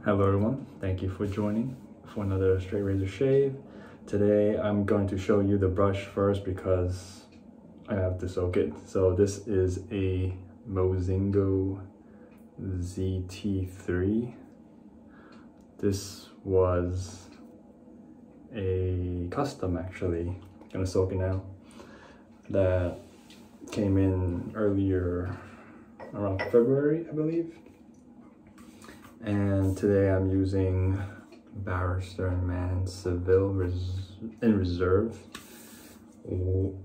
Hello everyone, thank you for joining for another straight razor shave. Today I'm going to show you the brush first because I have to soak it. So this is a Mozingo ZT3. This was a custom actually, I'm gonna soak it now, that came in earlier around February I believe. And today I'm using Barrister and Mann Seville in reserve.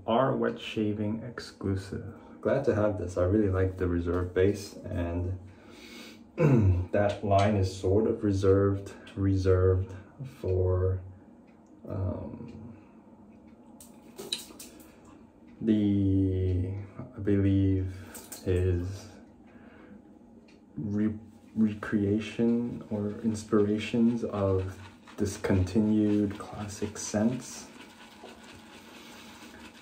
Our wet shaving exclusive. Glad to have this. I really like the reserve base, and that line is sort of reserved for I believe his recreation or inspirations of discontinued classic scents,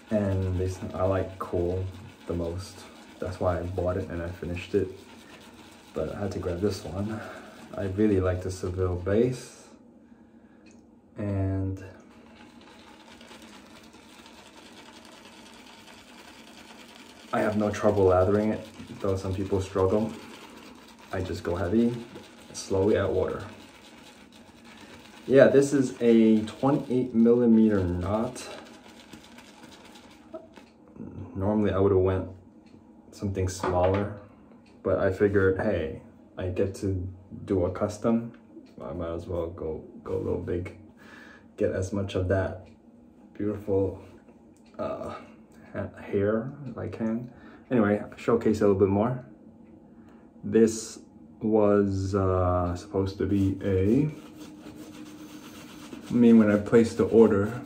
and I like cool the most. That's why I bought it and I finished it, but I had to grab this one. I really like the Seville base, and I have no trouble lathering it, though some people struggle. I just go heavy, slowly add water. Yeah, this is a 28mm knot. Normally I would have went something smaller, but I figured, hey, I get to do a custom, I might as well go a little big, get as much of that beautiful hair as I can. Anyway, showcase a little bit more. This was supposed to be when I placed the order,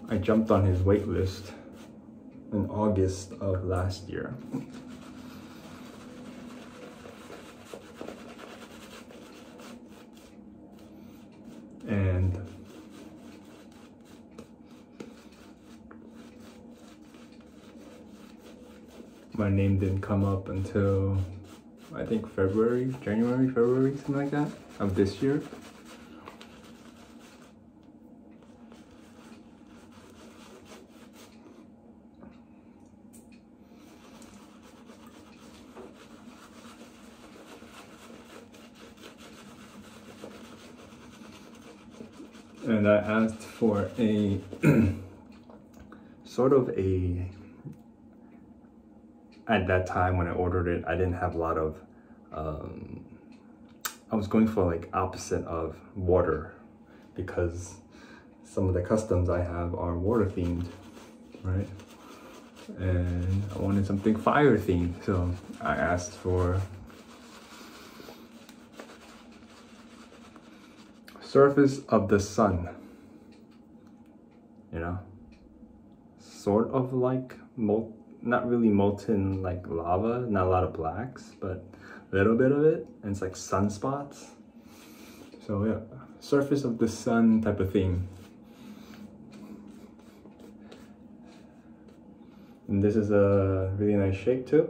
I jumped on his wait list in August of last year. And my name didn't come up until I think January, February, something like that, of this year. And I asked for a sort of a, at that time when I ordered it, I didn't have a lot of, I was going for like opposite of water, because some of the customs I have are water themed, right? And I wanted something fire themed, so I asked for surface of the sun, you know, sort of like not really molten like lava, not a lot of blacks, but a little bit of it, and it's like sunspots. So yeah, surface of the sun type of thing. And this is a really nice shake too.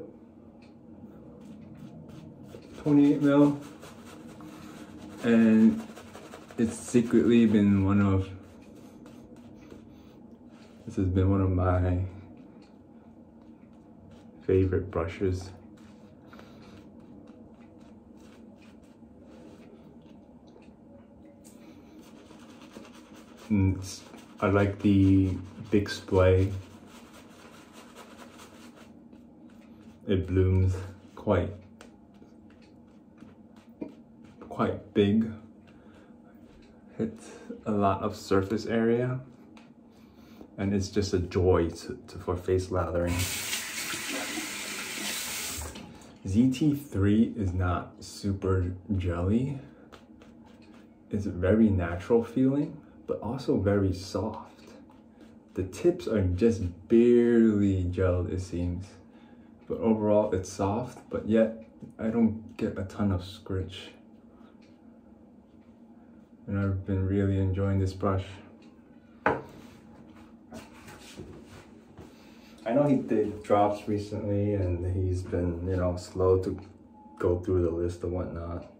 28mm, and it's secretly been this has been one of my favorite brushes. And I like the big splay. It blooms quite big. Hits a lot of surface area, and it's just a joy for face lathering. ZT3 is not super jelly. It's very natural feeling, but also very soft. The tips are just barely gelled, it seems. But overall it's soft, but yet I don't get a ton of scritch. And I've been really enjoying this brush. I know he did drops recently and he's been, you know, slow to go through the list and whatnot.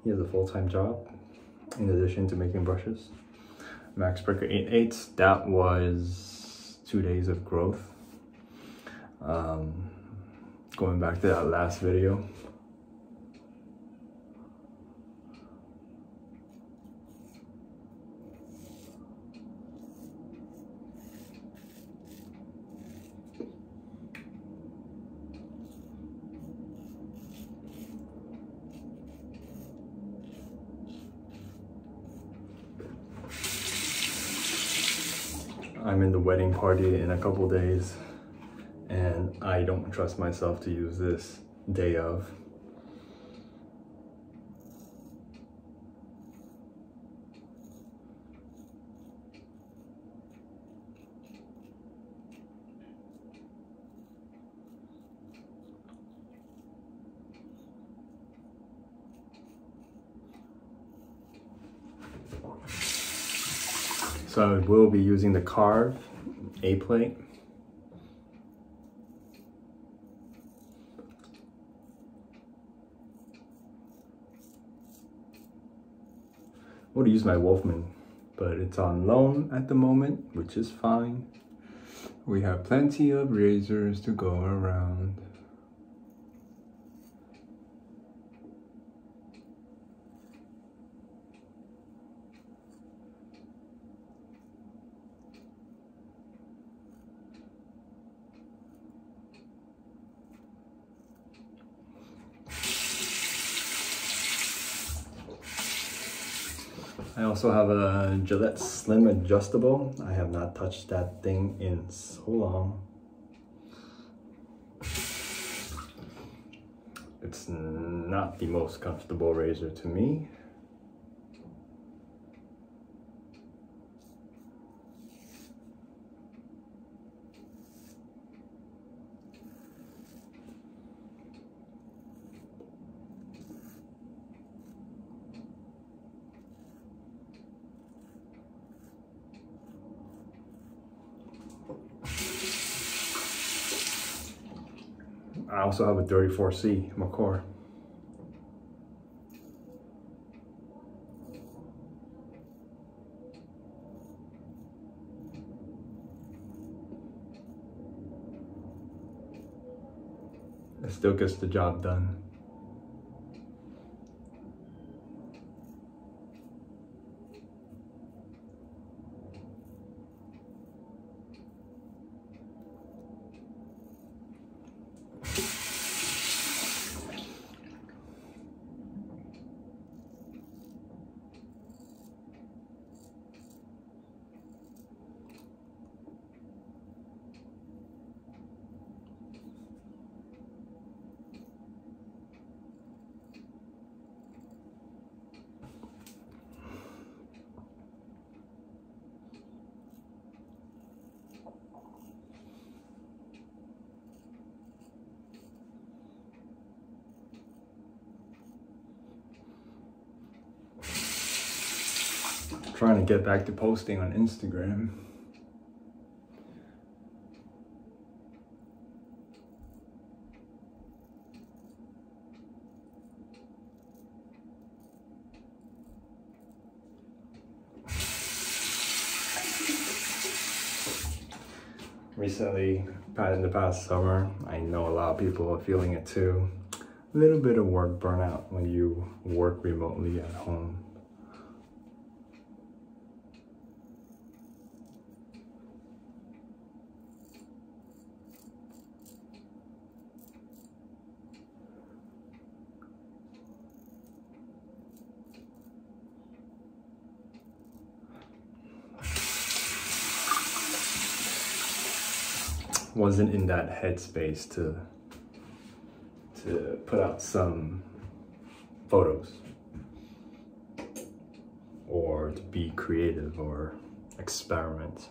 He has a full-time job in addition to making brushes. Max Sprecher 8/8, that was 2 days of growth. Going back to that last video. I'm in the wedding party in a couple days, and I don't trust myself to use this day of. So I will be using the Carve A-plate. I would use my Wolfman, but it's on loan at the moment, which is fine. We have plenty of razors to go around. I also have a Gillette Slim Adjustable. I have not touched that thing in so long. It's not the most comfortable razor to me. I also have a 34C McCore. It still gets the job done. Trying to get back to posting on Instagram. Recently, in the past summer, I know a lot of people are feeling it too. A little bit of work burnout when you work remotely at home. Wasn't in that headspace to put out some photos or to be creative or experiment.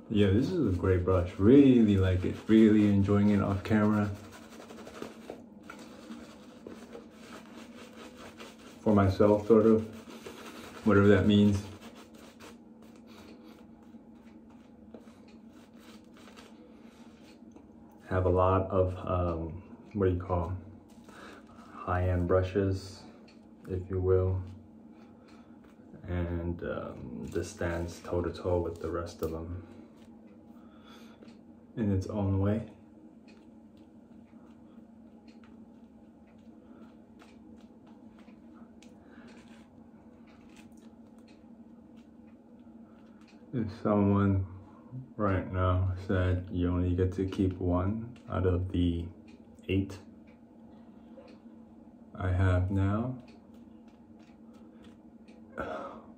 Yeah, this is a great brush. Really like it. Really enjoying it off camera. For myself, sort of. Whatever that means. Have a lot of, what do you call them? High-end brushes, if you will. And this stands toe-to-toe with the rest of them in its own way. If someone right now said you only get to keep one out of the 8 I have now,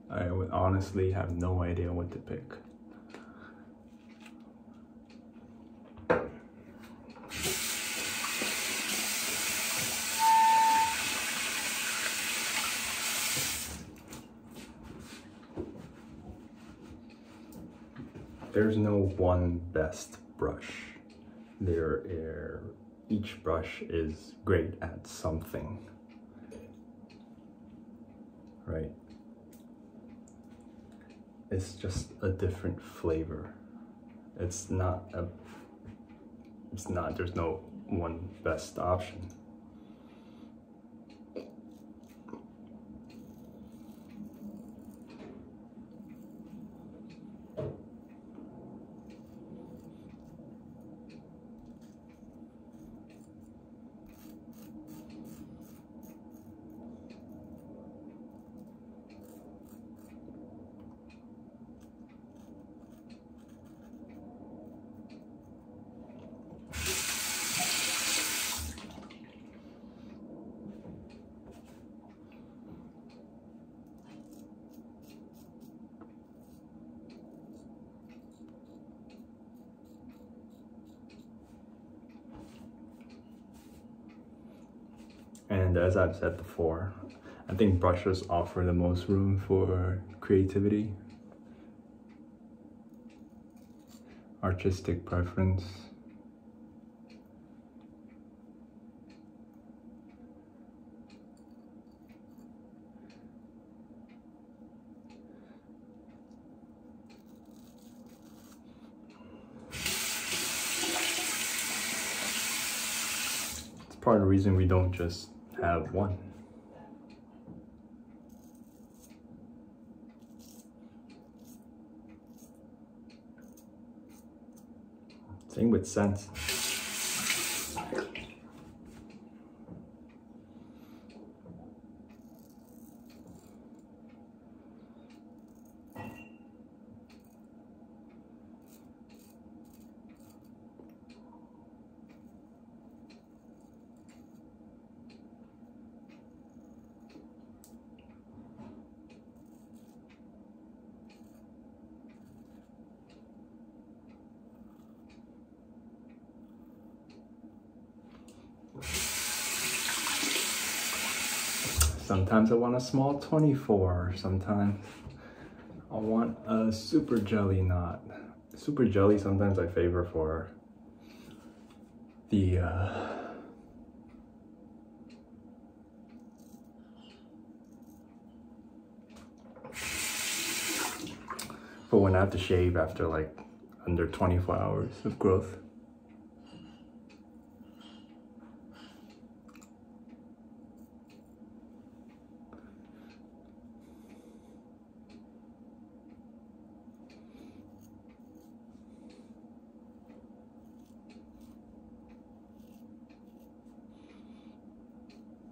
I would honestly have no idea what to pick. There's no one best brush. Each brush is great at something, right? It's just a different flavor. There's no one best option. And as I've said before, I think brushes offer the most room for creativity, artistic preference. It's part of the reason we don't just have one. Same with scents. Sometimes I want a small 24, sometimes I want a super jelly knot. Super jelly sometimes I favor for the for when I have to shave after like under 24 hours of growth.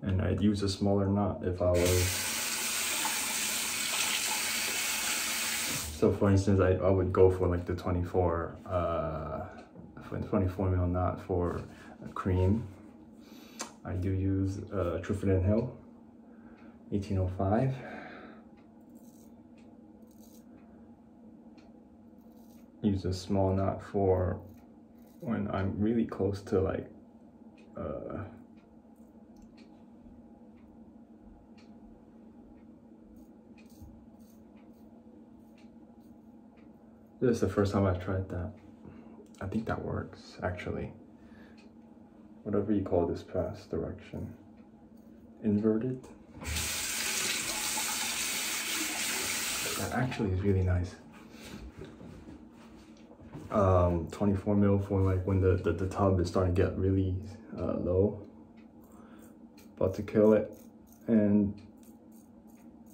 And I'd use a smaller knot if I was. So for instance, I would go for like the 24 mil knot for cream. I do use Trufford & Hill 1805. Use a small knot for when I'm really close to like This is the first time I've tried that. I think that works, actually. Whatever you call this pass direction. Inverted. That actually is really nice. 24 mil for like when the tub is starting to get really low. About to kill it. And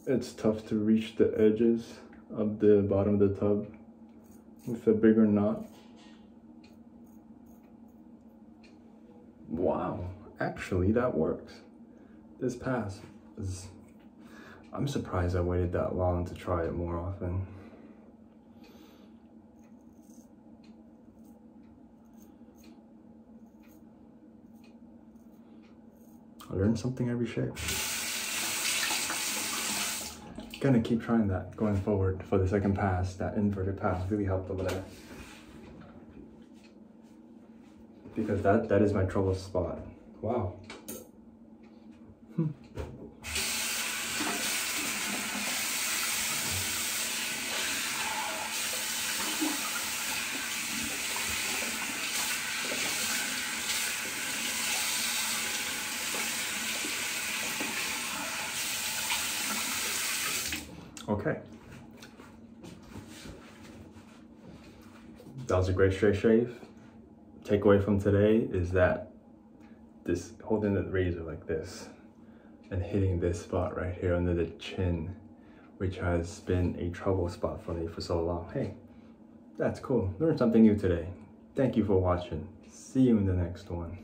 it's tough to reach the edges of the bottom of the tub with a bigger knot. Wow, actually that works. This pass is, I'm surprised I waited that long to try it more often. I learned something every shave. Gonna keep trying that going forward for the second pass. That inverted pass really helped over there. Because that is my trouble spot. Wow. Okay. That was a great straight shave. Takeaway from today is that this holding the razor like this and hitting this spot right here under the chin, which has been a trouble spot for me for so long. Hey, that's cool. Learned something new today. Thank you for watching. See you in the next one.